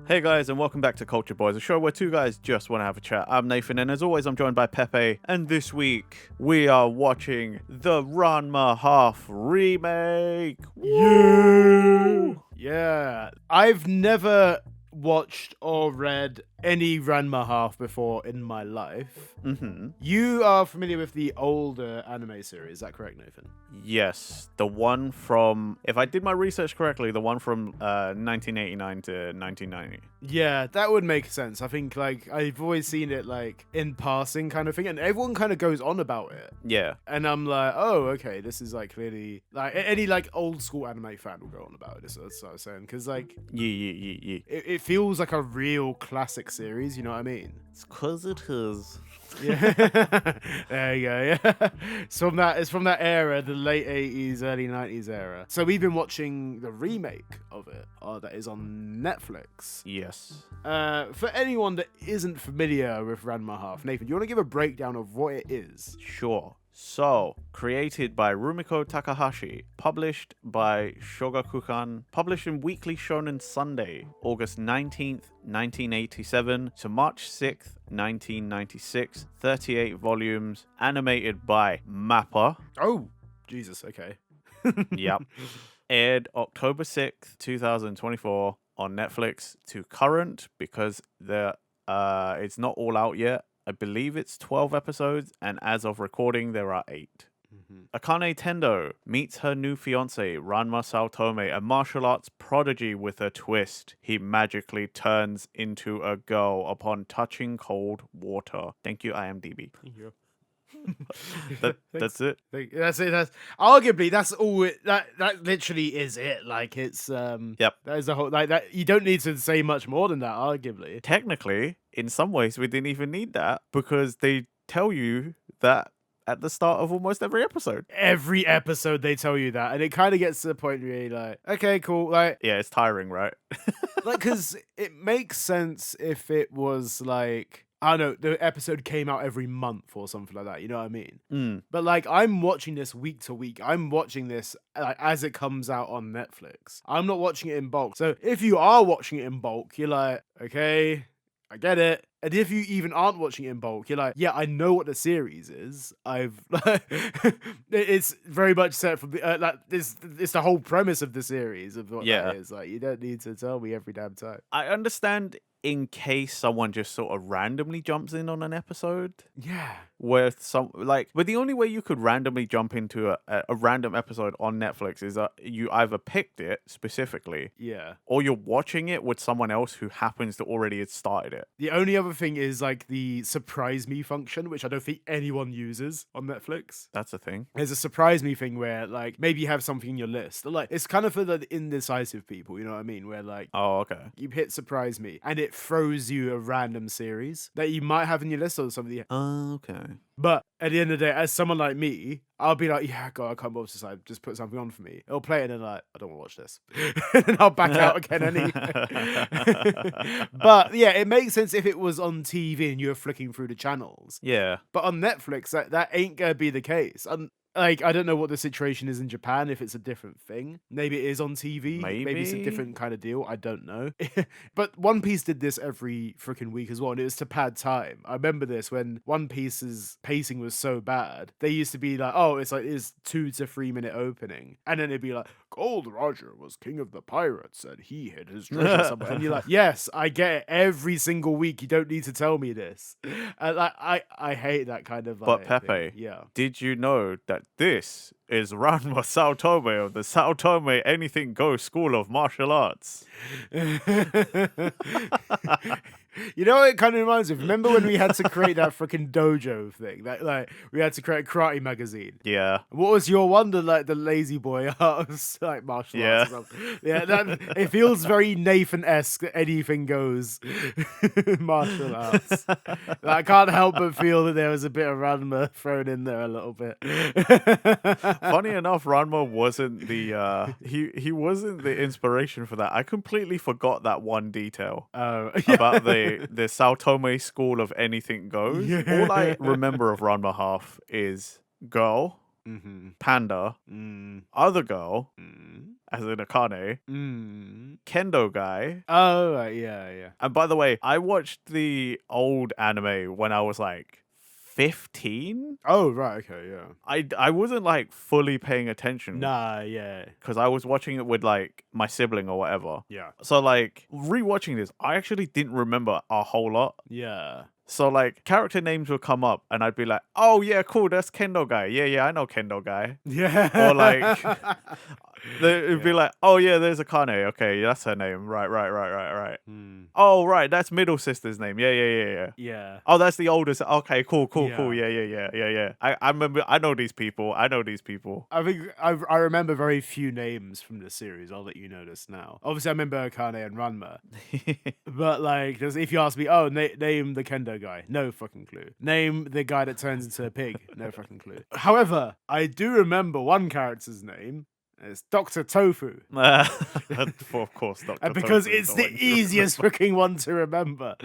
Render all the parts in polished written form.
Hey guys, and welcome back to Culture Boys, a show where two guys just want to have a chat. I'm Nathan, and as always, I'm joined by Pepe. And this week, we are watching the Ranma Half Remake. Woo! Yeah. I've never watched or read any Ranma half before in my life. Mm-hmm. You are familiar with the older anime series, is that correct, Nathan? Yes, the one from, if I did my research correctly, the one from 1989 to 1990. Yeah, that would make sense. I think I've always seen it in passing kind of thing, and everyone kind of goes on about it. Yeah. And I'm like, oh, okay, this is clearly any old school anime fan will go on about it. That's what I was saying, because Yeah. it feels like a real classic series. You know what I mean? It's 'cause it is. Yeah, there you go. Yeah, it's from that era, the late 80s, early 90s era. So we've been watching the remake of it, that is on Netflix. Yes. For anyone that isn't familiar with Ranma Half, Nathan, do you want to give a breakdown of what it is? Sure. So, created by Rumiko Takahashi, published by Shogakukan, published in Weekly Shonen Sunday, August 19th, 1987 to March 6th, 1996, 38 volumes, animated by Mappa. Oh, Jesus, okay. Yep. Aired October 6th, 2024 on Netflix to current because it's not all out yet. I believe it's 12 episodes, and as of recording, there are 8. Akane Tendo meets her new fiancé, Ranma Saotome, a martial arts prodigy with a twist. He magically turns into a girl upon touching cold water. Thank you, IMDb. That's it. That's it. That's arguably that's all. That literally is it. It's Yep. That is the whole that. You don't need to say much more than that. Arguably, Technically, in some ways, we didn't even need that because they tell you that at the start of almost every episode. every episode they tell you that, and it kind of gets to the point where you're okay, cool, Yeah, it's tiring, right? because it makes sense if it was I don't know, the episode came out every month or something like that. You know what I mean? But I'm watching this week to week. I'm watching this as it comes out on Netflix. I'm not watching it in bulk. So if you are watching it in bulk, you're like, okay, I get it. And if you even aren't watching it in bulk, you're like, yeah, I know what the series is. It's very much set from the it's the whole premise of the series of what that is. You don't need to tell me every damn time. I understand in case someone just sort of randomly jumps in on an episode. Yeah. But the only way you could randomly jump into a random episode on Netflix is that you either picked it specifically, Yeah. or you're watching it with someone else who happens to already have started it. The only other thing is the surprise me function, which I don't think anyone uses on Netflix. That's a thing. There's a surprise me thing where maybe you have something in your list. It's kind of for the indecisive people, you know what I mean? Where Oh, okay. you hit surprise me and it throws you a random series that you might have in your list or something. Okay. But at the end of the day, as someone like me, I'll be like, yeah, God, I can't bother to decide. Just put something on for me. It'll play it and then I don't want to watch this. And I'll back out again anyway. But yeah, it makes sense if it was on TV and you were flicking through the channels. Yeah. But on Netflix, that ain't gonna be the case. I don't know what the situation is in Japan, if it's a different thing. Maybe it is on TV. Maybe it's a Maybe. different kind of deal. I don't know. But One Piece did this every freaking week as well, and it was to pad time. I remember this when One Piece's pacing was so bad. They used to be like, oh, it's 2 to 3 minute opening. And then it'd be like, Gold Roger was king of the pirates and he hid his treasure somewhere. And you're like, yes, I get it. Every single week, you don't need to tell me this. And I hate that kind of But Pepe, thing. Yeah. did you know that this is Ranma Saotome of the Saotome Anything Goes School of Martial Arts? You know what it kind of reminds me of? Remember when we had to create that freaking dojo thing? That we had to create a karate magazine. Yeah. What was your one? The lazy boy arts, martial arts or something. Yeah, it feels very Nathan-esque. Anything goes martial arts. I can't help but feel that there was a bit of Ranma thrown in there a little bit. Funny enough, Ranma wasn't the he wasn't the inspiration for that. I completely forgot that one detail about the Saotome school of anything goes. Yeah. All I remember of Ranma Half is girl Mm-hmm. Panda, Mm. other girl, Mm. as in Akane, Mm. Kendo guy. Oh, right, yeah. And by the way, I watched the old anime when I was like 15. Oh, right, okay, yeah. I wasn't like fully paying attention Nah, yeah. because I was watching it with like my sibling or whatever. Yeah. So like rewatching this, I actually didn't remember a whole lot. Yeah. So like character names would come up and I'd be like, "Oh yeah, cool, that's Kendo guy. Yeah, I know Kendo guy." Yeah. Or like it'd be Yeah. like, "Oh yeah, there's Akane. Okay, that's her name. Right. Hmm. Oh right, that's middle sister's name. Yeah. Yeah. Oh, that's the oldest. Okay, cool. Yeah. Yeah. I remember. I know these people. I think I remember very few names from the series. I'll let you know this now. Obviously, I remember Akane and Ranma, but like, if you ask me, oh, name the Kendo guy, no fucking clue. Name the guy that turns into a pig, no fucking clue. However, I do remember one character's name. It's Dr. Tofu. Of course, Doctor. And because Tofu is it's the the one you easiest remember. freaking one to remember.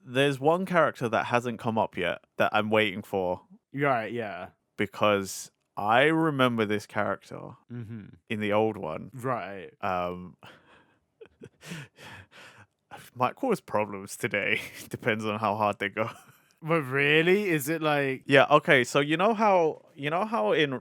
There's one character that hasn't come up yet that I'm waiting for Right, yeah. because I remember this character Mm-hmm. in the old one. Right. Might cause problems today. Depends on how hard they go. But really? Is it like... Yeah. Okay. So you know how in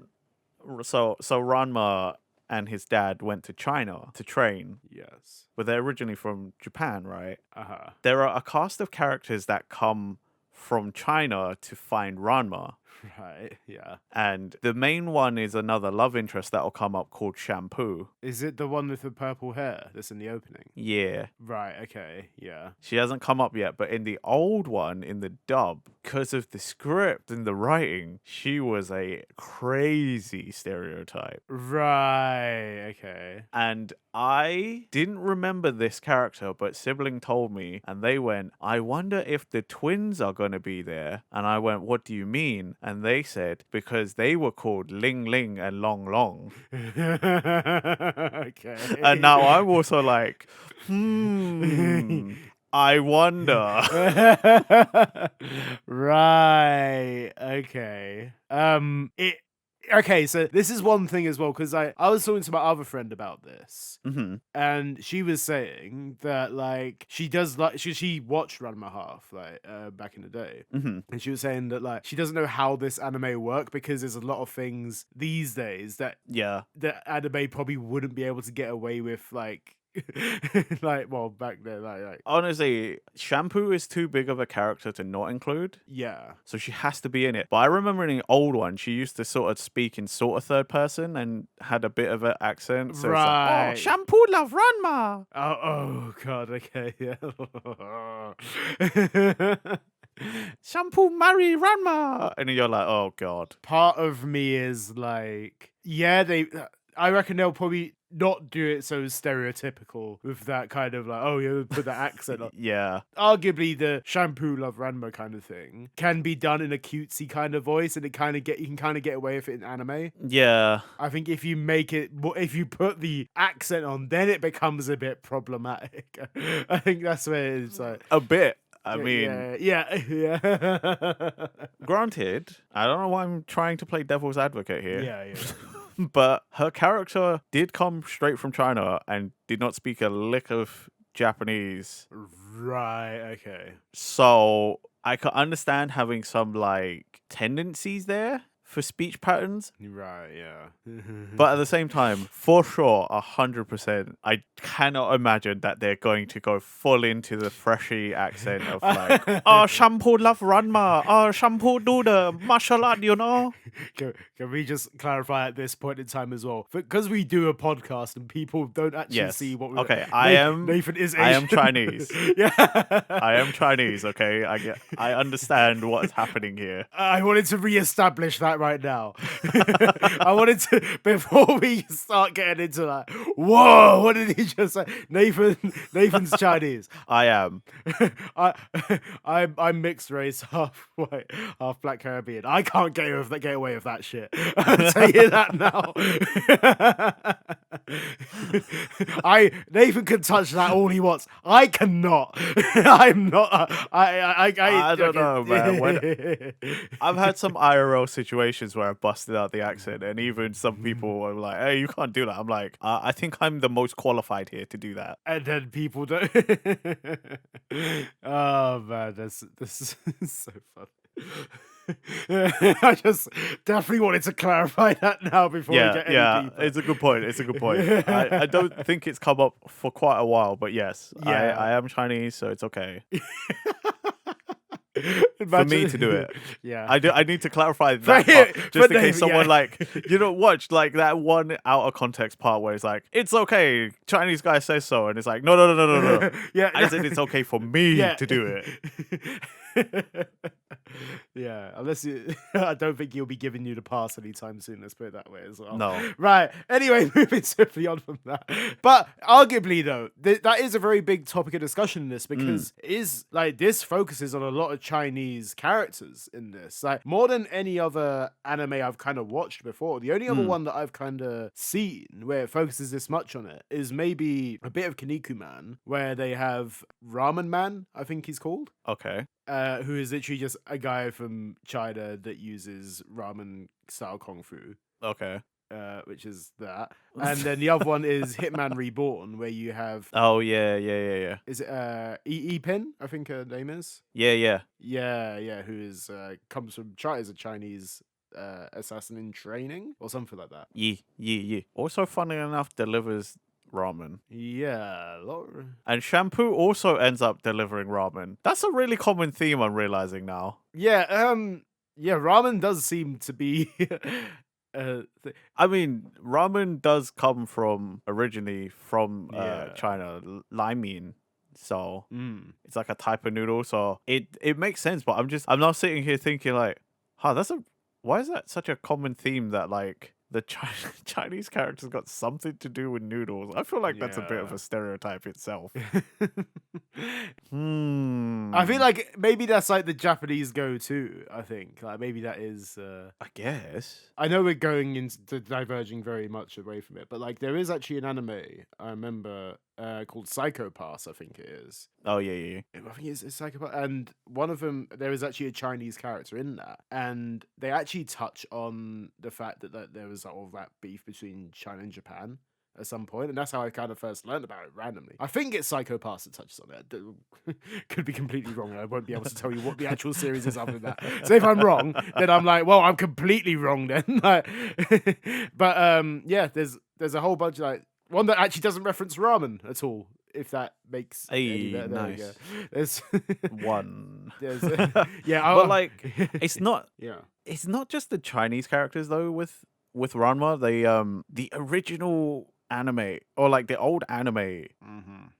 so Ranma and his dad went to China to train, Yes. but they're originally from Japan, right? Uh-huh. There are a cast of characters that come from China to find Ranma. Right, yeah. And the main one is another love interest that'll come up called Shampoo. Is it the one with the purple hair that's in the opening? Yeah. Right, okay, yeah. She hasn't come up yet, but in the old one, in the dub, because of the script and the writing, she was a crazy stereotype. Right, okay. And I didn't remember this character, but sibling told me, and they went, I wonder if the twins are going to be there. And I went, what do you mean? And they said, because they were called Ling Ling and Long Long. Okay. And now I'm also like, I wonder. Right. Okay. Okay, so this is one thing as well, because I was talking to my other friend about this, Hmm. and she was saying that like she does like she watched Ranma half like back in the day, Hmm. and she was saying that like she doesn't know how this anime work because there's a lot of things these days that Yeah. anime probably wouldn't be able to get away with like like well back then like Honestly, Shampoo is too big of a character to not include. yeah. So she has to be in it. But I remember in the old one, she used to sort of speak in sort of third person and had a bit of an accent. So Right. it's like, oh, Shampoo love Ranma. Oh god, okay, yeah. Shampoo marry Ranma. And you're like, oh, God. Part of me is like, yeah, I reckon they'll probably not do it so stereotypical with that kind of like, oh, yeah, put that accent on. Yeah. Arguably, the shampoo love Ranma kind of thing can be done in a cutesy kind of voice, and you can kind of get away with it in anime. Yeah. I think if you if you put the accent on, then it becomes a bit problematic. I think that's where it's like A bit. I mean, yeah. granted, I don't know why I'm trying to play devil's advocate here. Yeah. But her character did come straight from China and did not speak a lick of Japanese. Right, okay. So I could understand having some like tendencies there for speech patterns. Right, yeah. But at the same time, for sure, 100%, I cannot imagine that they're going to go full into the freshy accent of like, oh, Shampoo love Ranma. Oh, Shampoo do the martial art, you know? Can we just clarify at this point in time as well? Because we do a podcast and people don't actually Yes. see what we're... Okay, Nathan is Asian. I am Chinese. Yeah. I am Chinese, okay? I understand what's happening here. I wanted to reestablish that right now. I wanted to, before we start getting into that, whoa, what did he just say? Nathan's Chinese. I am. I'm mixed race, half white, half black Caribbean. I can't get away with that shit. I'll tell you that now. Nathan can touch that all he wants. I cannot. I'm not. I don't okay. know, man. I've had some IRL situations where I busted out the accent, and even some people were like, "Hey, you can't do that." I'm like, I think I'm the most qualified here to do that. And then people don't. Oh man, this is so funny. I just definitely wanted to clarify that now before we get any deeper. It's a good point. It's a good point. I don't think it's come up for quite a while, but yes, Yeah. I am Chinese, so it's okay for Imagine- me to do it. Yeah. I need to clarify that But part, here- just but in case David, someone yeah. like watch like that one out of context part where it's like it's okay, Chinese guy says so, and it's like no. Yeah. I said it's okay for me Yeah. to do it. Yeah, unless you, I don't think you'll be giving you the pass anytime soon. Let's put it that way as well. No. Right. Anyway, moving swiftly on from that. But arguably, though, that is a very big topic of discussion in this because it is like this focuses on a lot of Chinese characters in this, like more than any other anime I've kind of watched before. The only other one that I've kind of seen where it focuses this much on it is maybe a bit of Kinnikuman, where they have Ramen Man, I think he's called. Okay. Who is literally just a guy from China that uses ramen style kung fu, Okay. which is that. And then the other one is Hitman Reborn, where you have Oh yeah. is it E Pin? I think her name is. Yeah. Yeah, who is comes from China, is a Chinese assassin in training or something like that. Yeah. Also, funny enough, delivers ramen. Yeah, And Shampoo also ends up delivering ramen. That's a really common theme I'm realizing now. yeah, ramen does seem to be. I mean, ramen does come originally from Yeah. China, limein. So it's like a type of noodle. So it makes sense. But I'm now sitting here thinking like, why is that such a common theme that like the Chinese characters got something to do with noodles? I feel like that's a bit of Yeah. a stereotype itself. I feel like maybe that's like the Japanese go-to. I think like maybe that is. I guess. I know we're going into diverging very much away from it, but like there is actually an anime I remember called Psycho Pass. I think it is. Oh yeah. I think it's Psycho Pass, and one of them there is actually a Chinese character in that, and they actually touch on the fact that there was all that beef between China and Japan at some point, and that's how I kind of first learned about it randomly. I think it's Psycho Pass that touches on it. Could be completely wrong, and I won't be able to tell you what the actual series is other than that. So if I'm wrong, then I'm like, well, I'm completely wrong then. But yeah, there's a whole bunch of like one that actually doesn't reference ramen at all. If that makes any Hey, better. There we nice. go. There's One. there's yeah, But like, it's not. yeah. It's not just the Chinese characters though. With Ranma, the original anime or like the old anime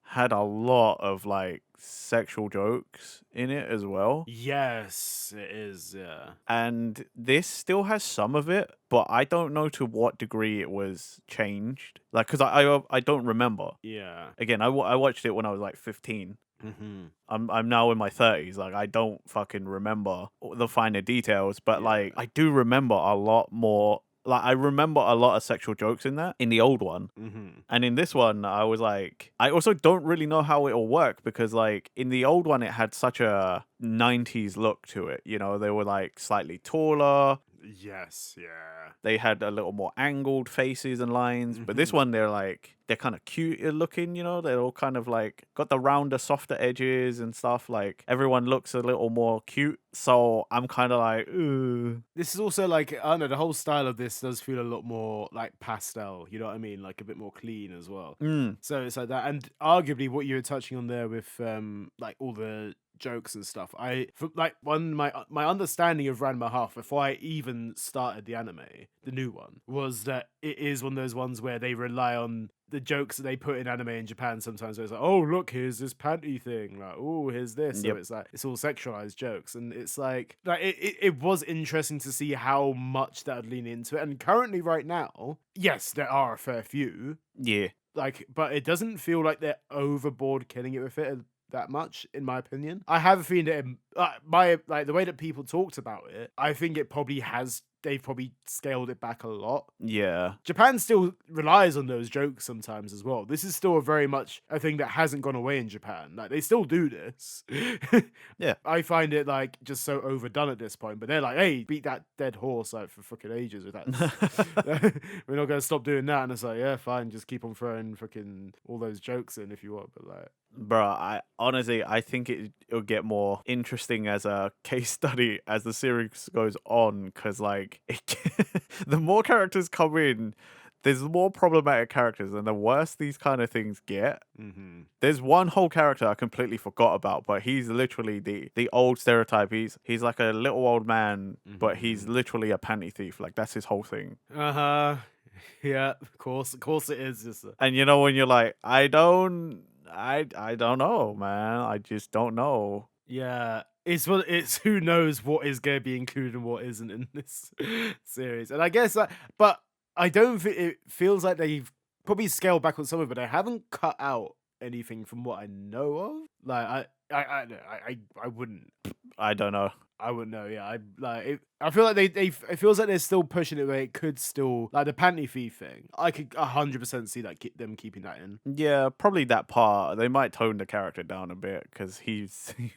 had a lot of like sexual jokes in it as well. Yes, it is. Yeah. And this still has some of it, but I don't know to what degree it was changed. Like, because I don't remember. Yeah. Again, I watched it when I was like 15. I'm now in my 30s. Like, I don't fucking remember the finer details, but like I do remember a lot more. Like, I remember a lot of sexual jokes in the old one. And in this one, I was like, I also don't really know how it'll work because, like, in the old one, it had such a 90s look to it. You know, they were like slightly taller. Yes. Yeah. They had a little more angled faces and lines. But this one, they're kind of cuter looking, you know? They're all kind of like got the rounder, softer edges and stuff. Like, everyone looks a little more cute. So I'm kind of like, ooh. This is also like, I don't know, the whole style of this does feel a lot more like pastel, you know what I mean? Like a bit more clean as well. So it's like that. And arguably what you were touching on there with like all the jokes and stuff. My understanding of Ranma Half before I even started the anime, the new one, was that it is one of those ones where they rely on the jokes that they put in anime in Japan sometimes where it's like, oh look, here's this panty thing, like, oh, here's this. So it's like it's all sexualized jokes. And it's like it was interesting to see how much that would lean into it. And currently right now, yes, there are a fair few. Yeah. Like, but it doesn't feel like they're overboard killing it with it that much, in my opinion. I have a feeling that the way that people talked about it, I think it probably has they've probably scaled it back a lot. Yeah. Japan still relies on those jokes sometimes as well. This is still a very much a thing that hasn't gone away in Japan. Like they still do this. Yeah. I find it like just so overdone at this point. But they're like, hey, beat that dead horse like for fucking ages. With that, we're not gonna stop doing that. And it's like, yeah, fine, just keep on throwing fucking all those jokes in if you want. But like, Bro, I honestly I think it'll get more interesting as a case study as the series goes on, because like the more characters come in, there's more problematic characters, and the worse these kind of things get. There's one whole character I completely forgot about, but he's literally the old stereotype. He's like a little old man, but he's literally a panty thief. Like that's his whole thing. Yeah, of course it is. Just And you know when you're like, I don't know, man. I just don't know. yeah, it's who knows what is going to be included and what isn't in this series. And I guess that, but I don't think it feels like they've probably scaled back on some of it, but they haven't cut out anything from what I know of. Like I wouldn't. I don't know. I wouldn't know. Yeah, I like. I feel like they. It feels like they're still pushing it where it could still like the panty thief thing. I could 100% see that them keeping that in. Yeah, probably that part. They might tone the character down a bit because he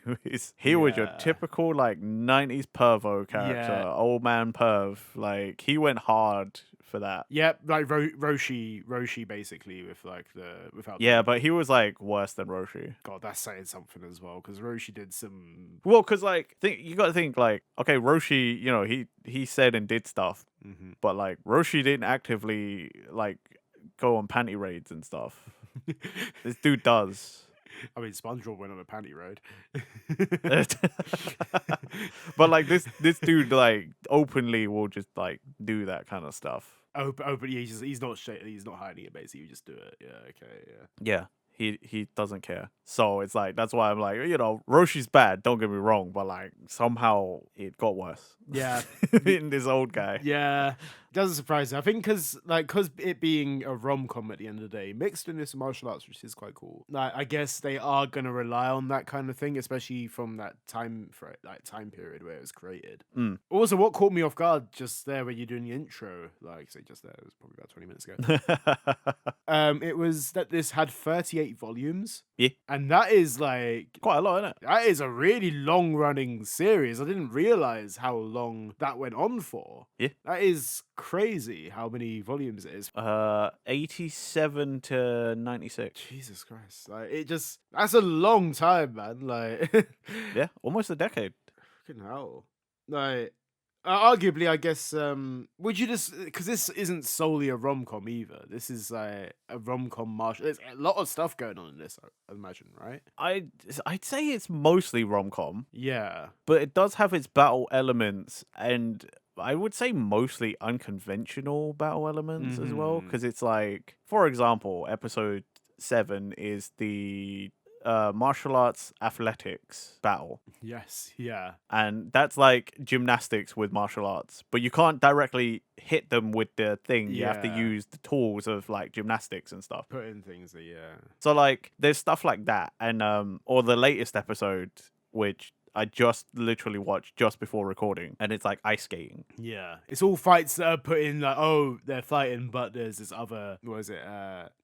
was your Yeah. typical like 90s pervo character, Yeah. old man perv. Like he went hard for that. Yep, like Roshi basically with like without. Yeah, but he was like worse than Roshi. God, that's saying something as well because Roshi did some. Well, because like you got to think like, okay, Roshi, you know, he said and did stuff, but like Roshi didn't actively like go on panty raids and stuff. This dude does. I mean, SpongeBob went on a panty raid. But like this dude like openly will just like do that kind of stuff. But he's not he's not hiding it. Basically, you just do it. Yeah, okay, yeah. Yeah. He doesn't care. So it's like that's why I'm like, you know, Roshi's bad, don't get me wrong, but like somehow it got worse. Yeah. In this old guy. Yeah, doesn't surprise me. I think because it being a rom-com at the end of the day, mixed in this martial arts, which is quite cool. Like I guess they are gonna rely on that kind of thing, especially from that time period where it was created. Also, what caught me off guard just there when you're doing the intro, like say just there, it was probably about 20 minutes ago. It was that this had 38 volumes. Yeah. And that is like Quite a lot, isn't it? that is a really long running series. I didn't realize how long that went on for. Yeah. That is crazy how many volumes it is. 87 to 96. Jesus Christ. Like that's a long time, man. Like Yeah, almost a decade. fucking hell. Like arguably, I guess, would you just because this isn't solely a rom-com either. This is like a rom-com martial. There's a lot of stuff going on in this, I imagine, right? I'd say it's mostly rom-com, Yeah. but it does have its battle elements, and I would say mostly unconventional battle elements as well, because it's like, for example, episode 7 is the martial arts athletics battle. Yes. Yeah. And that's like gymnastics with martial arts, but you can't directly hit them with the thing. You have to Yeah. use the tools of like gymnastics and stuff. Put in things that, yeah. So like there's stuff like that, and or the latest episode, which I just literally watched just before recording, and it's like ice skating. Yeah. It's all fights that are put in like, oh, they're fighting, but there's this other what is it?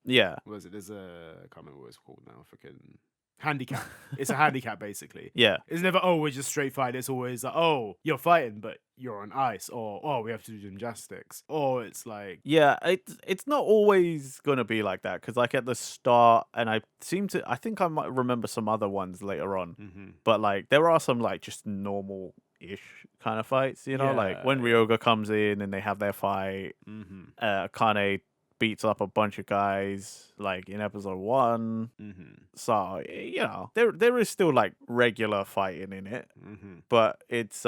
Yeah. What is it? There's I can't remember what it's called now. Fucking handicap. It's a handicap basically. Yeah. It's never, oh, we're just straight fight. It's always like, oh, you're fighting, but you're on ice, or oh, we have to do gymnastics, or it's like, Yeah, it's not always gonna be like that, because like at the start, and I think I might remember some other ones later on, but like there are some like just normal ish kind of fights, you know, like when Ryoga comes in and they have their fight, Kane beats up a bunch of guys like in episode 1. So you know there is still like regular fighting in it, but it's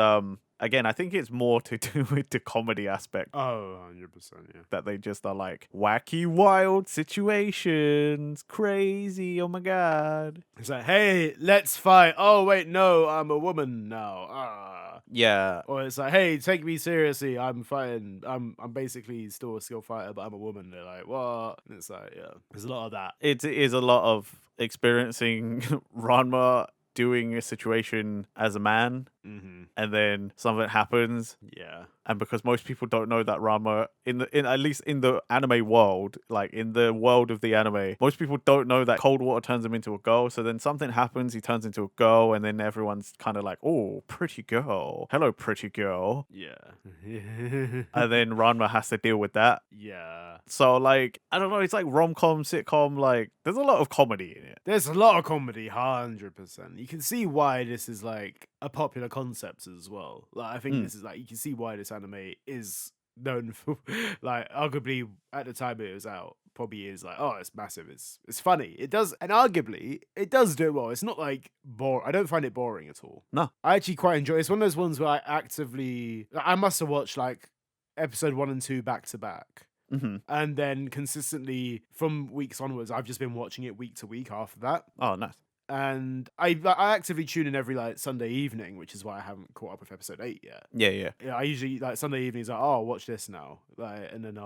again, I think it's more to do with the comedy aspect. oh, 100%, yeah. That they just are like wacky, wild situations, crazy. Oh my god! It's like, hey, let's fight. Oh wait, no, I'm a woman now. Ah. Yeah, Or it's like, hey, take me seriously. I'm fighting. I'm basically still a skilled fighter, but I'm a woman. They're like, what? And it's like, yeah, there's a lot of that. it is a lot of experiencing Ranma doing a situation as a man Mm-hmm. and then something happens. Yeah. And because most people don't know that Ranma in at least in the anime world, like in the world of the anime, most people don't know that cold water turns him into a girl. So then something happens, he turns into a girl, and then everyone's kind of like, "Oh, pretty girl. Hello, pretty girl." Yeah. And then Ranma has to deal with that. Yeah. So like, I don't know, it's like rom-com, sitcom, like there's a lot of comedy in it. There's a lot of comedy, 100%. You can see why this is like a popular concept as well. Like, I think this is like, you can see why this anime is known for, like, arguably at the time it was out, probably is like, oh, it's massive, it's funny. It does, and arguably, it does do it well. It's not like I don't find it boring at all. No. I actually quite enjoy it. It's one of those ones where I must have watched like episode 1 and 2 back to back. Mm-hmm. And then consistently from weeks onwards, I've just been watching it week to week after that. Oh, nice. And I actively tune in every like Sunday evening, which is why I haven't caught up with episode 8 yet. Yeah. Yeah, I usually like Sunday evenings like, oh, I'll watch this now. Like, and then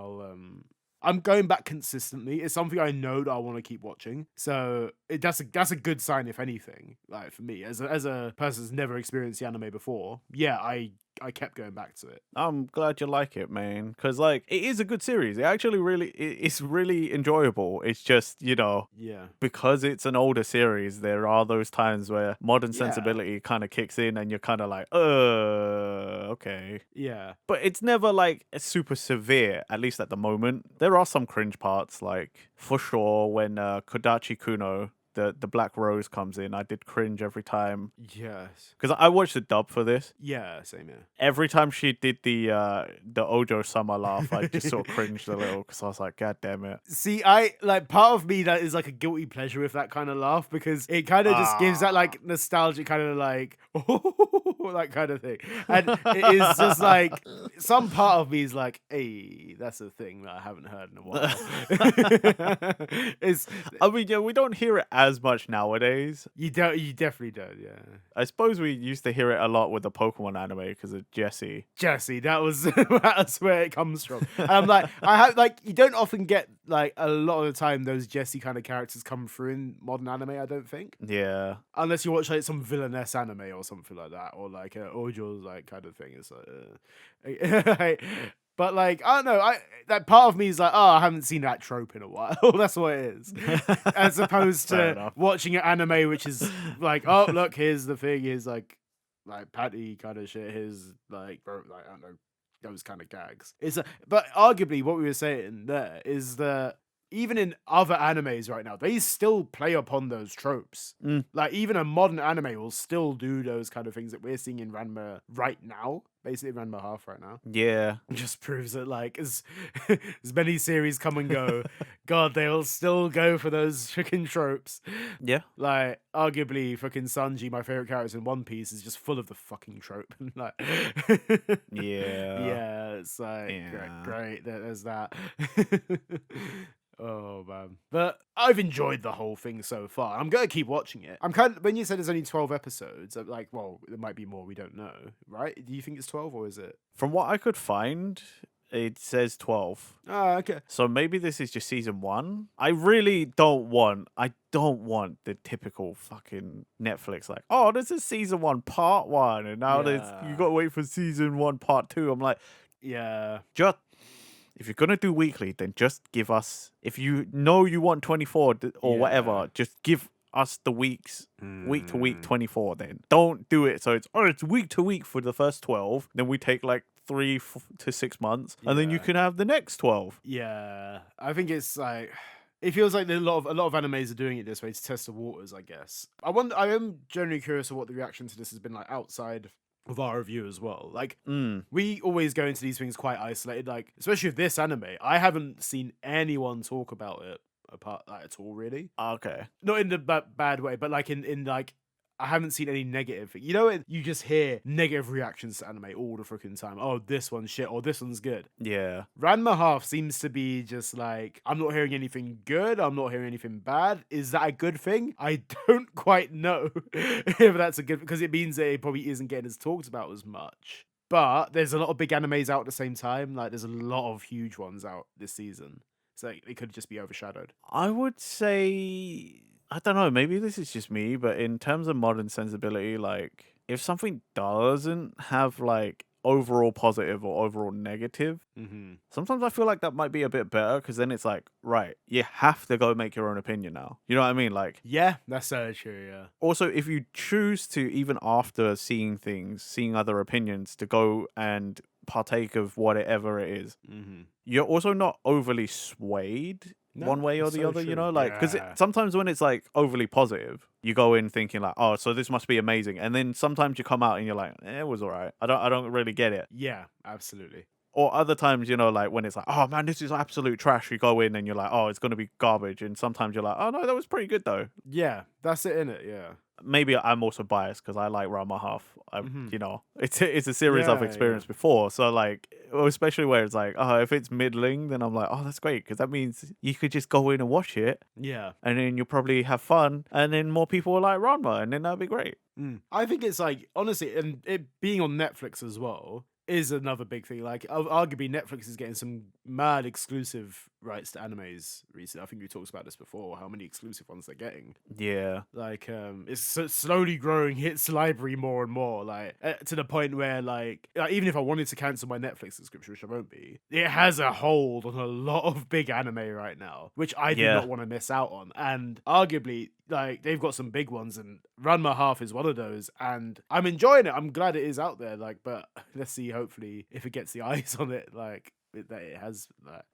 I'm going back consistently. It's something I know that I want to keep watching. So that's a good sign, if anything. Like for me, as a person who's never experienced the anime before, yeah, I kept going back to it. I'm glad you like it, man. Because, like, it is a good series. It actually it's really enjoyable. It's just, Yeah. because it's an older series, there are those times where modern Yeah. sensibility kind of kicks in and you're kind of like, okay. Yeah. But it's never, like, super severe, at least at the moment. There are some cringe parts, like, for sure, when Kodachi Kuno, the Black Rose, comes in, I did cringe every time. Yes. Because I watched the dub for this. Yeah, same here. Every time she did the Ojo Summer laugh, I just sort of cringed a little because I was like, God damn it. See, I like part of me that is like a guilty pleasure with that kind of laugh because it kind of just gives that like nostalgic kind of like that kind of thing. And it is just like some part of me is like, hey, that's a thing that I haven't heard in a while. I mean, yeah, we don't hear it as much nowadays. You definitely don't, yeah. I suppose we used to hear it a lot with the Pokemon anime because of Jessie. Jessie, that was that's where it comes from. And I'm like, I have like you don't often get like a lot of the time those Jessie kind of characters come through in modern anime, I don't think. Yeah. Unless you watch like some villainess anime or something like that, or like Ojo's like kind of thing. It's like, but like I don't know, that part of me is like, oh, I haven't seen that trope in a while. That's what it is, as opposed to watching an anime which is like, oh look, here's the thing, here's like Patty kind of shit. Here's like I don't know, those kind of gags. But arguably what we were saying there is that even in other animes right now, they still play upon those tropes. Like even a modern anime will still do those kind of things that we're seeing in Ranma right now. Basically Ranma half right now. Yeah. It just proves that like as many series come and go, God, they'll still go for those freaking tropes. Yeah. Like arguably fucking Sanji, my favorite character in One Piece, is just full of the fucking trope. Like yeah, it's like great. There's that. Oh man, but I've enjoyed the whole thing so far. I'm gonna keep watching it. I'm kind of, when you said there's only 12 episodes, I'm like, well, there might be more. We don't know, right? Do you think it's 12 or is it? From what I could find, it says 12. Ah, okay. So maybe this is just season 1. I really don't want the typical fucking Netflix like, oh, this is season 1 part 1 and now you got to wait for season 1 part 2. I'm like, yeah. Just if you're going to do weekly, then just give us, if you know you want 24 or whatever, just give us the weeks, week to week 24 then. Don't do it so it's week to week for the first 12, then we take like 3 to 6 months, and then you can have the next 12. Yeah. I think it's like, it feels like a lot of animes are doing it this way to test the waters, I guess. I am generally curious of what the reaction to this has been like outside of our review as well. Like, we always go into these things quite isolated, like, especially with this anime. I haven't seen anyone talk about it apart at all, really. Okay. Not in the bad way, but like in like, I haven't seen any negative. You know, you just hear negative reactions to anime all the freaking time. Oh, this one's shit, or this one's good. Yeah. Ranma half seems to be just like, I'm not hearing anything good, I'm not hearing anything bad. Is that a good thing? I don't quite know if that's a good, because it means that it probably isn't getting as talked about as much. But there's a lot of big animes out at the same time. Like, there's a lot of huge ones out this season. So it could just be overshadowed. I would say, I don't know, maybe this is just me, but in terms of modern sensibility, like, if something doesn't have like overall positive or overall negative, Mm-hmm. sometimes I feel like that might be a bit better because then it's like, right, you have to go make your own opinion now. You know what I mean? Like, Yeah, that's so true. Yeah. also, if you choose to, even after seeing things, seeing other opinions, to go and partake of whatever it is, Mm-hmm. you're also not overly swayed No, one way or that's the so other, you true. know? Like, because Yeah. sometimes when it's like overly positive, you go in thinking like, oh, so this must be amazing. And then sometimes you come out and you're like, it was all right. I don't really get it. Yeah, absolutely. Or other times, you know, like when it's like, oh man, this is absolute trash. You go in and you're like, oh, it's going to be garbage. And sometimes you're like, oh no, that was pretty good though. Yeah, that's it in it. Yeah. Maybe I'm also biased because I like Ranma half. Mm-hmm. You know, it's a series I've Yeah, yeah. experienced before. So like, especially where it's like, oh, if it's middling, then I'm like, oh, that's great because that means you could just go in and watch it, Yeah. and then you'll probably have fun, and then more people will like Ranma, and then that'd be great. I think it's like honestly, and it being on Netflix as well is another big thing. Like, arguably, Netflix is getting some mad exclusive rights to animes recently. I think we talked about this before. How many exclusive ones they're getting? Yeah, Like, it's slowly growing its library more and more. Like, to the point where, like, even if I wanted to cancel my Netflix subscription, which I won't be, it has a hold on a lot of big anime right now, which I do yeah. not want to miss out on. And arguably, like, they've got some big ones, and Ranma Half is one of those. And I'm enjoying it. I'm glad it is out there. Like, but let's see. Hopefully, if it gets the eyes on it, like that it has that.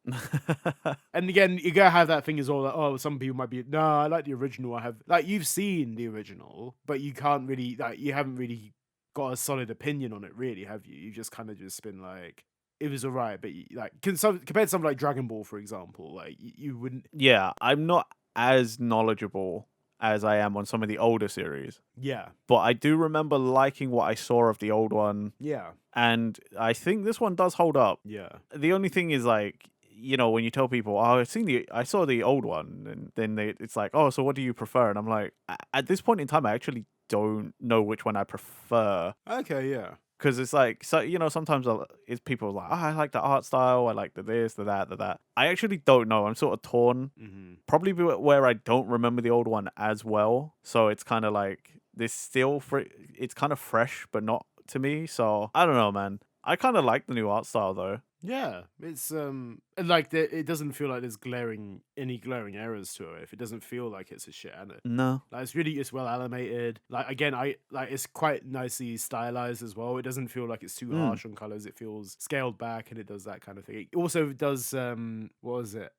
And again, you gotta have that thing as well. Like, oh, some people might be, no, I like the original. I have, like, you've seen the original, but you can't really, like, you haven't really got a solid opinion on it, really, have you? You've just kind of just been like, it was alright, but like, compared to something like Dragon Ball, for example, like, you wouldn't, Yeah, I'm not as knowledgeable as I am on some of the older series, yeah, but I do remember liking what I saw of the old one, yeah, and I think this one does hold up. yeah, The only thing is like, you know, when you tell people, "Oh, I saw the old one," and then it's like, "Oh, so what do you prefer?" And I'm like, at this point in time, I actually don't know which one I prefer okay, yeah, because it's like, so you know, sometimes it's people like, "Oh, I like the art style, I like the this, the that, the that." I actually don't know. I'm sort of torn. mm-hmm. Probably where I don't remember the old one as well, so it's kind of like this still it's kind of fresh, but not to me. So I don't know, man. I kind of like the new art style though. Yeah, it's and, like, it doesn't feel like there's any glaring errors to it. If it doesn't feel like it's a shit anime. No. Like, it's well animated. Like, again, I like, it's quite nicely stylized as well. It doesn't feel like it's too Mm. harsh on colors. It feels scaled back, and it does that kind of thing. It also does what was it?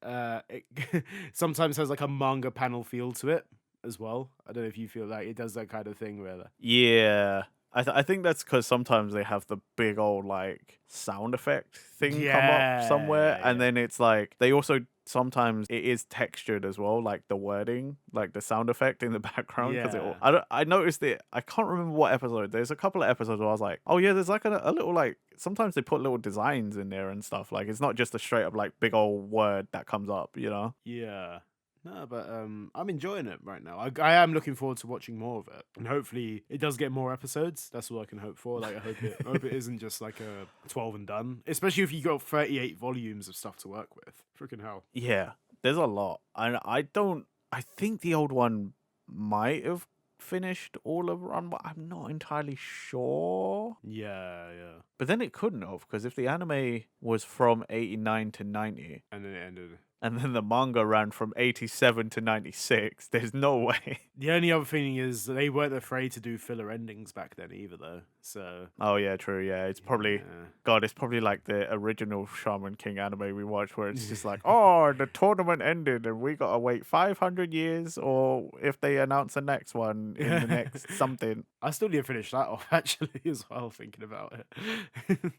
It sometimes has like a manga panel feel to it as well. I don't know if you feel like it does that kind of thing where Yeah. I think that's because sometimes they have the big old like sound effect thing come up somewhere, yeah, and yeah. then it's like they also sometimes it is textured as well, like the wording, like the sound effect in the background. Because Yeah. I noticed it. I can't remember what episode. There's a couple of episodes where I was like, oh yeah, there's like a little like sometimes they put little designs in there and stuff. Like it's not just a straight up like big old word that comes up, you know? Yeah. No, but I'm enjoying it right now. I am looking forward to watching more of it, and hopefully it does get more episodes. That's all I can hope for. Like, I hope it isn't just like a 12 and done. Especially if you got 38 volumes of stuff to work with. Freaking hell. Yeah, there's a lot. And I don't. I think the old one might have finished all of Run, but I'm not entirely sure. Yeah, yeah. But then it couldn't have, because if the anime was from 89 to 90, And then it ended. and then the manga ran from 87 to 96, there's no way. The only other thing is they weren't afraid to do filler endings back then either, though. So Oh, yeah, true. Yeah, it's probably. yeah. God, it's probably like the original Shaman King anime we watched, where it's just like, oh, the tournament ended and we gotta wait 500 years, or if they announce the next one in the next something. I still need to finish that off actually as well. Thinking about it.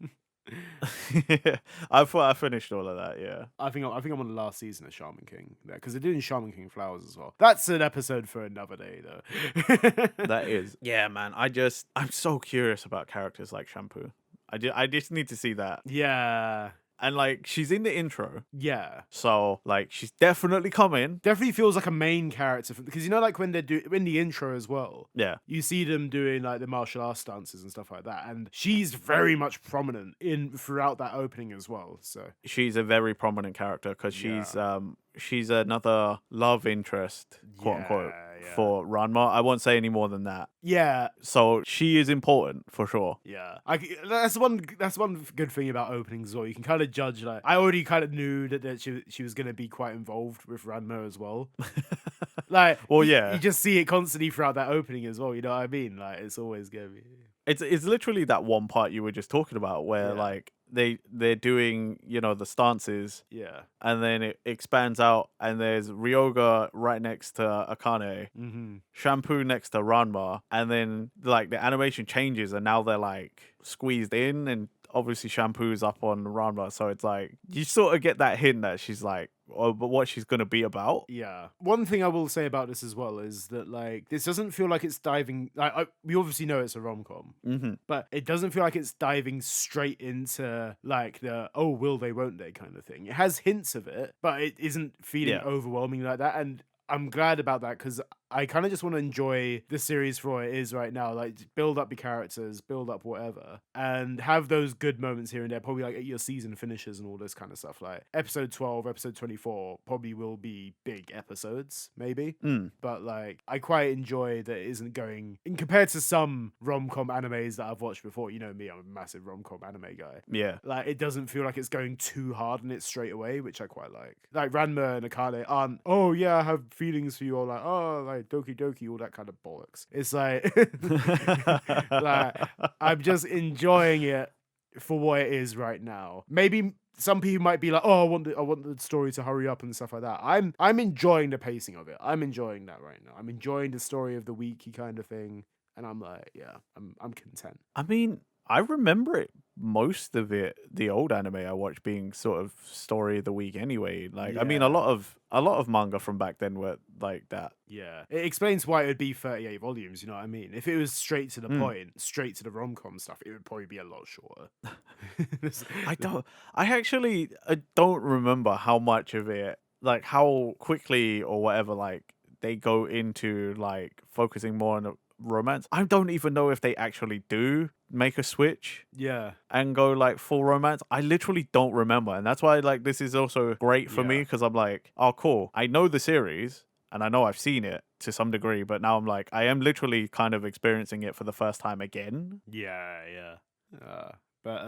Yeah, I thought I finished all of that. Yeah. I think I'm on the last season of Shaman King there because they're doing Shaman King Flowers as well. That's an episode for another day, though. That is. Yeah, man. I'm so curious about characters like Shampoo. I just need to see that. Yeah, And like, she's in the intro, yeah. so like, she's definitely coming. Definitely feels like a main character because you know, like when they're in the intro as well. Yeah. You see them doing like the martial arts dances and stuff like that, and she's very much prominent throughout that opening as well. So She's a very prominent character because she's another love interest, quote unquote. yeah, for Ranma. I won't say any more than that. Yeah, So she is important for sure. yeah. That's one good thing about openings as well. You can kind of judge. Like, I already kind of knew that she was gonna be quite involved with Ranma as well. Like, Well, you yeah. just see it constantly throughout that opening as well. You know what I mean? Like, it's always gonna be. It's literally that one part you were just talking about where Yeah. like they're doing, you know, the stances, Yeah. and then it expands out and there's Ryoga right next to Akane, Mm-hmm. Shampoo next to Ranma, and then like the animation changes and now they're like squeezed in, and obviously Shampoo's up on Ranma, so it's like you sort of get that hint that she's like, oh, but what she's gonna be about. Yeah. One thing I will say about this as well is that like this doesn't feel like it's diving. Like we obviously know it's a rom com, Mm-hmm. but it doesn't feel like it's diving straight into like the oh will they won't they kind of thing. It has hints of it, but it isn't feeling Yeah. overwhelming like that. And I'm glad about that because I kind of just want to enjoy the series for what it is right now. Like build up the characters, build up whatever, and have those good moments here and there. Probably like at your season finishes and all this kind of stuff. Like episode 12, episode 24 probably will be big episodes, maybe. Mm. But like I quite enjoy that it isn't going in compared to some rom-com animes that I've watched before. You know me, I'm a massive rom-com anime guy. Yeah. Like it doesn't feel like it's going too hard on it straight away, which I quite like. Like Ranma and Akane aren't, oh yeah, I have feelings for you, or like, oh like Doki Doki, all that kind of bollocks. It's like like I'm just enjoying it for what it is right now. Maybe some people might be like, oh, I want the story to hurry up and stuff like that. I'm enjoying the pacing of it. I'm enjoying that right now. I'm enjoying the story of the weeky kind of thing. And I'm like, yeah, I'm content. I mean, I remember it, most of it, the old anime I watched being sort of story of the week anyway. Like, I mean, a Yeah. lot of manga from back then were like that. Yeah. It explains why it would be 38 volumes, you know what I mean? If it was straight to the Mm. point, straight to the rom-com stuff, it would probably be a lot shorter. I actually don't remember how much of it, like how quickly or whatever, like they go into like focusing more on romance. I don't even know if they actually do make a switch Yeah. and go like full romance. I literally don't remember, and that's why like this is also great for me, Yeah. because I'm like, oh cool, I know the series and I know I've seen it to some degree, but now I'm like, I am literally kind of experiencing it for the first time again. Yeah, but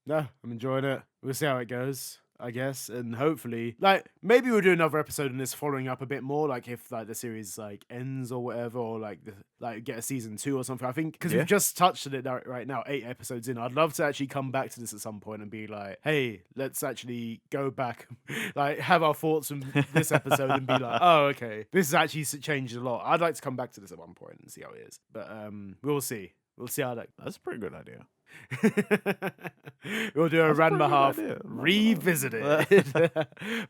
no, I'm enjoying it. We'll see how it goes, I guess, and hopefully, like maybe we'll do another episode on this, following up a bit more, like if like the series like ends or whatever, or like get a season 2 or something. I think because Yeah. we've just touched on it right now, 8 episodes in. I'd love to actually come back to this at some point and be like, hey, let's actually go back, like have our thoughts from this episode and be like, oh, okay, this has actually changed a lot. I'd like to come back to this at one point and see how it is, but we'll see. We'll see how that. That's a pretty good idea. We'll do a That's a pretty Ranma good half idea. revisited.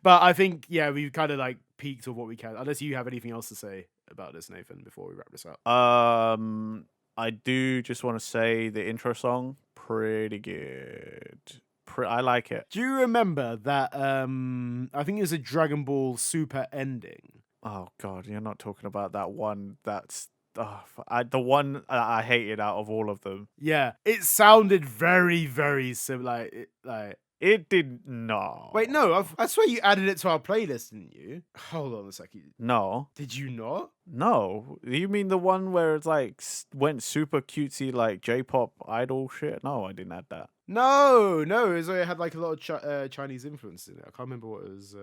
But I think, yeah, we've kind of like peaked of what we can. Unless you have anything else to say about this, Nathan, before we wrap this up. I do just want to say the intro song, pretty good. I like it. Do you remember that? I think it was a Dragon Ball Super ending. Oh god, you're not talking about that one. That's the one I hated out of all of them. Yeah, it sounded very, very similar. It did not. Wait, no, I swear you added it to our playlist, didn't you? Hold on a second. No. Did you not? No. You mean the one where it's like went super cutesy like J-pop idol shit? No, I didn't add that. No, it was, it had like a lot of Chinese influence in it. I can't remember what it was.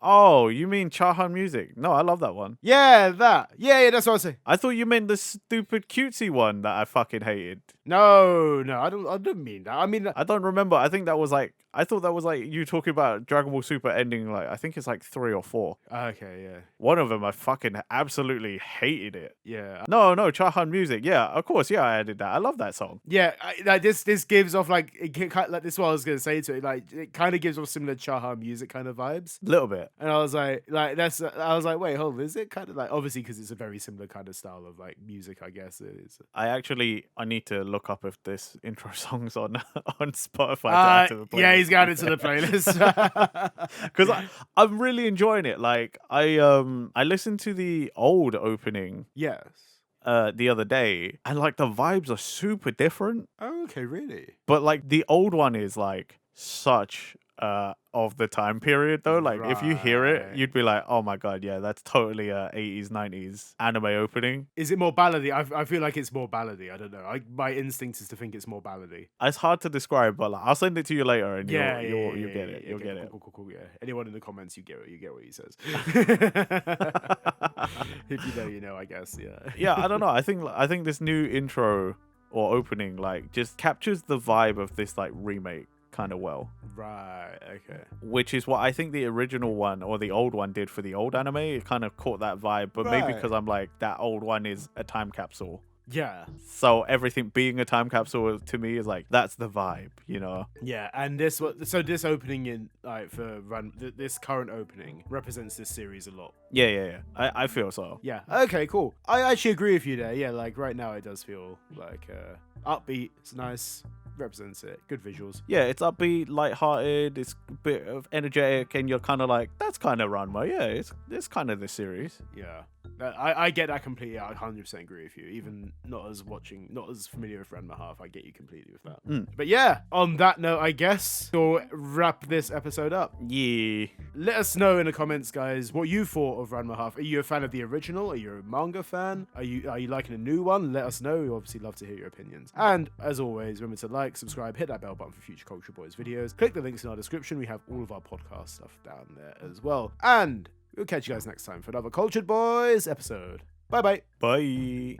Oh, you mean Chahan Music? No, I love that one. Yeah, that. Yeah, that's what I was saying. I thought you meant the stupid cutesy one that I fucking hated. No, I don't mean that. I mean, I don't remember. I think that was like, I thought that was like you talking about Dragon Ball Super ending, like, I think it's like 3 or 4. okay, yeah, One of them, I fucking absolutely hated it. yeah, No, Chahan Music. Yeah, of course. Yeah, I added that. I love that song. yeah. Like this gives off like like this is what I was gonna say to it. Like it kind of gives off similar Chaha music kind of vibes. A little bit. And I was like that's. I was like, wait, hold on, is it kind of like obviously because it's a very similar kind of style of like music, I guess it is. I need to look up if this intro song's on on Spotify. To add to the playlist, Yeah, he's got it to the playlist. because I'm really enjoying it. Like I listened to the old opening Yes. the other day, and like the vibes are super different. Oh, okay, really? But like the old one is like such of the time period though. Like if you hear it, Right. you'd be like, oh my god, yeah, that's totally a 80s 90s anime opening. Is it more ballady? I feel like it's more ballady. I don't know. My instinct is to think it's more ballady. It's hard to describe, but like, I'll send it to you later and Yeah, you'll get it. You'll okay, get cool, it. cool, cool, cool. Yeah. Anyone in the comments, you get what he says. If you know, you know. I guess. Yeah. Yeah, I don't know. I think this new intro or opening like just captures the vibe of this like remake kind of well, Right. Okay. which is what I think the original one or the old one did for the old anime. It kind of caught that vibe, but maybe Right. because I'm like that old one is a time capsule. Yeah. So everything being a time capsule to me is like that's the vibe, you know. Yeah, and this opening in like for this current opening represents this series a lot. Yeah. I feel so. Yeah. Okay. Cool. I actually agree with you there. Yeah. Like right now, it does feel like upbeat. It's nice. Represents it. Good visuals. Yeah, it's upbeat, lighthearted. It's a bit of energetic, and you're kind of like, that's kind of Ranma. Yeah, it's kind of the series. Yeah. I get that completely. I 100% agree with you. Even not as familiar with Ranma half, I get you completely with that. But yeah, on that note, I guess we'll wrap this episode up. Yeah. Let us know in the comments, guys, what you thought of Ranma half. Are you a fan of the original? Are you a manga fan? Are you liking a new one? Let us know. We obviously love to hear your opinions. And as always, remember to like, subscribe, hit that bell button for future Culture Boys videos. Click the links in our description. We have all of our podcast stuff down there as well. And we'll catch you guys next time for another Cultured Boys episode. Bye bye. Bye.